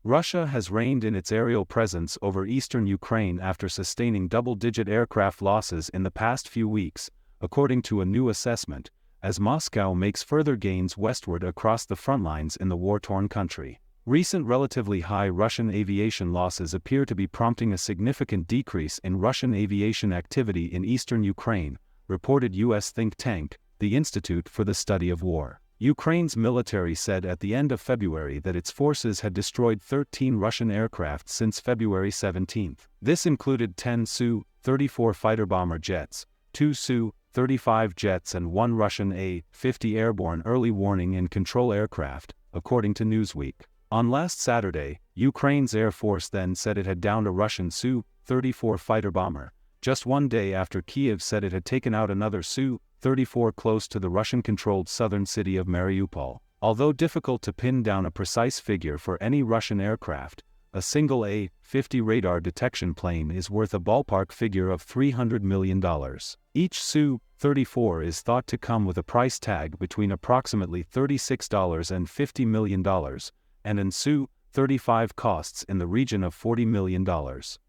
Russia has reined in its aerial presence over eastern Ukraine after sustaining double-digit aircraft losses in the past few weeks, according to a new assessment, as Moscow makes further gains westward across the front lines in the war-torn country. Recent relatively high Russian aviation losses appear to be prompting a significant decrease in Russian aviation activity in eastern Ukraine, reported U.S. think tank, the Institute for the Study of War. Ukraine's military said at the end of February that its forces had destroyed 13 Russian aircraft since February 17. This included 10 Su-34 fighter bomber jets, 2 Su-35 jets and 1 Russian A-50 airborne early warning and control aircraft, according to Newsweek. On last Saturday, Ukraine's Air Force then said it had downed a Russian Su-34 fighter bomber, just one day after Kyiv said it had taken out another Su-34 close to the Russian-controlled southern city of Mariupol. Although difficult to pin down a precise figure for any Russian aircraft, a single A-50 radar detection plane is worth a ballpark figure of $300 million. Each Su-34 is thought to come with a price tag between approximately $36 and $50 million, and an Su-35 costs in the region of $40 million.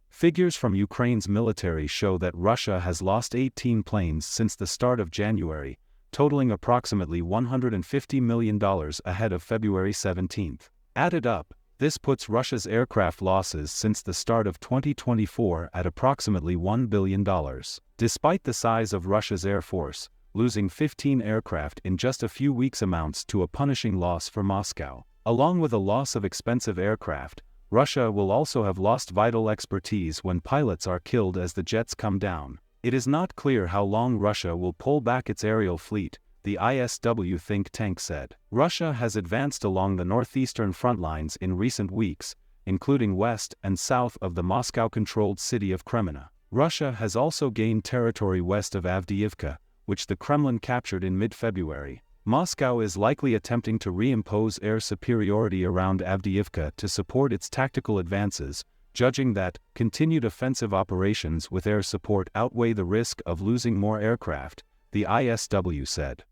Figures from Ukraine's military show that Russia has lost 18 planes since the start of January, totaling approximately $150 million ahead of February 17. Added up, this puts Russia's aircraft losses since the start of 2024 at approximately $1 billion. Despite the size of Russia's air force, losing 15 aircraft in just a few weeks amounts to a punishing loss for Moscow. Along with a loss of expensive aircraft, Russia will also have lost vital expertise when pilots are killed as the jets come down. It is not clear how long Russia will pull back its aerial fleet, the ISW think tank said. Russia has advanced along the northeastern front lines in recent weeks, including west and south of the Moscow-controlled city of Kreminna. Russia has also gained territory west of Avdiivka, which the Kremlin captured in mid-February. Moscow is likely attempting to reimpose air superiority around Avdiivka to support its tactical advances, judging that continued offensive operations with air support outweigh the risk of losing more aircraft, the ISW said.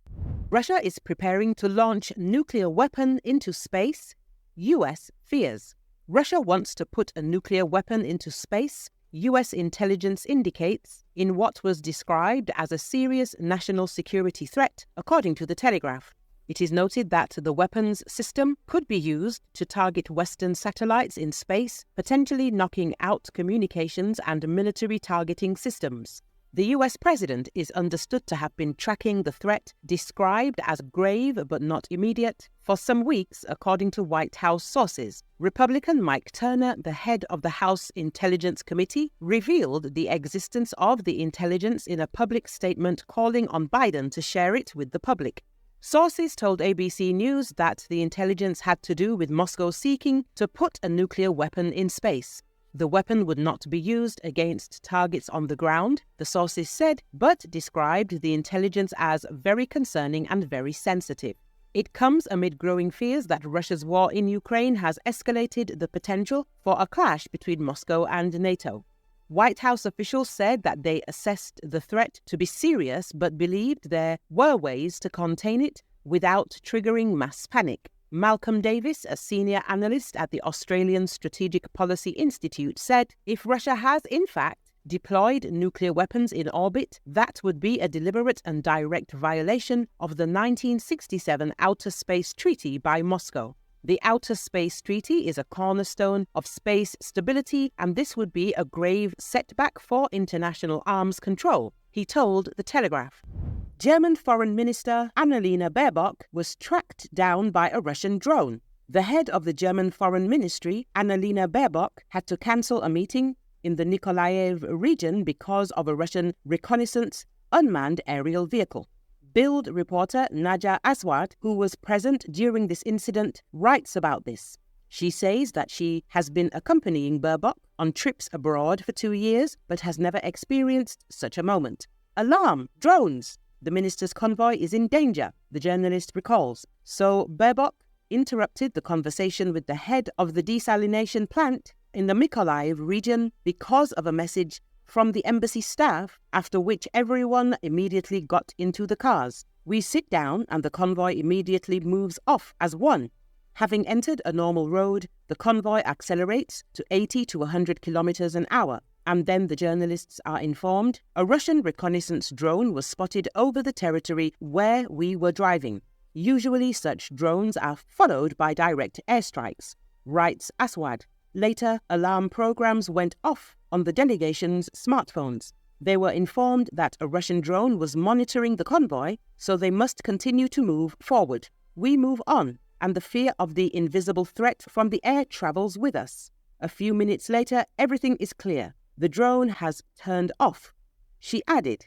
Russia is preparing to launch nuclear weapon into space, U.S. fears. Russia wants to put a nuclear weapon into space, U.S. intelligence indicates, in what was described as a serious national security threat, according to The Telegraph. It is noted that the weapons system could be used to target Western satellites in space, potentially knocking out communications and military targeting systems. The U.S. president is understood to have been tracking the threat, described as grave but not immediate, for some weeks, according to White House sources. Republican Mike Turner, the head of the House Intelligence Committee, revealed the existence of the intelligence in a public statement calling on Biden to share it with the public. Sources told ABC News that the intelligence had to do with Moscow seeking to put a nuclear weapon in space. The weapon would not be used against targets on the ground, the sources said, but described the intelligence as very concerning and very sensitive. It comes amid growing fears that Russia's war in Ukraine has escalated the potential for a clash between Moscow and NATO. White House officials said that they assessed the threat to be serious but believed there were ways to contain it without triggering mass panic. Malcolm Davis, a senior analyst at the Australian Strategic Policy Institute, said if Russia has, in fact, deployed nuclear weapons in orbit, that would be a deliberate and direct violation of the 1967 Outer Space Treaty by Moscow. The Outer Space Treaty is a cornerstone of space stability, and this would be a grave setback for international arms control, he told The Telegraph. German Foreign Minister Annalena Baerbock was tracked down by a Russian drone. The head of the German Foreign Ministry, Annalena Baerbock, had to cancel a meeting in the Nikolaev region because of a Russian reconnaissance unmanned aerial vehicle. Bild reporter Nadja Aswad, who was present during this incident, writes about this. She says that she has been accompanying Baerbock on trips abroad for 2 years, but has never experienced such a moment. Alarm! Drones! The minister's convoy is in danger, the journalist recalls. So Baerbock interrupted the conversation with the head of the desalination plant in the Mykolaiv region because of a message from the embassy staff, after which everyone immediately got into the cars. We sit down and the convoy immediately moves off as one. Having entered a normal road, the convoy accelerates to 80 to 100 kilometers an hour, and then the journalists are informed a Russian reconnaissance drone was spotted over the territory where we were driving. Usually such drones are followed by direct airstrikes, writes Aswad. Later, alarm programs went off on the delegation's smartphones. They were informed that a Russian drone was monitoring the convoy, so they must continue to move forward. We move on, and the fear of the invisible threat from the air travels with us. A few minutes later, everything is clear. The drone has turned off. She added,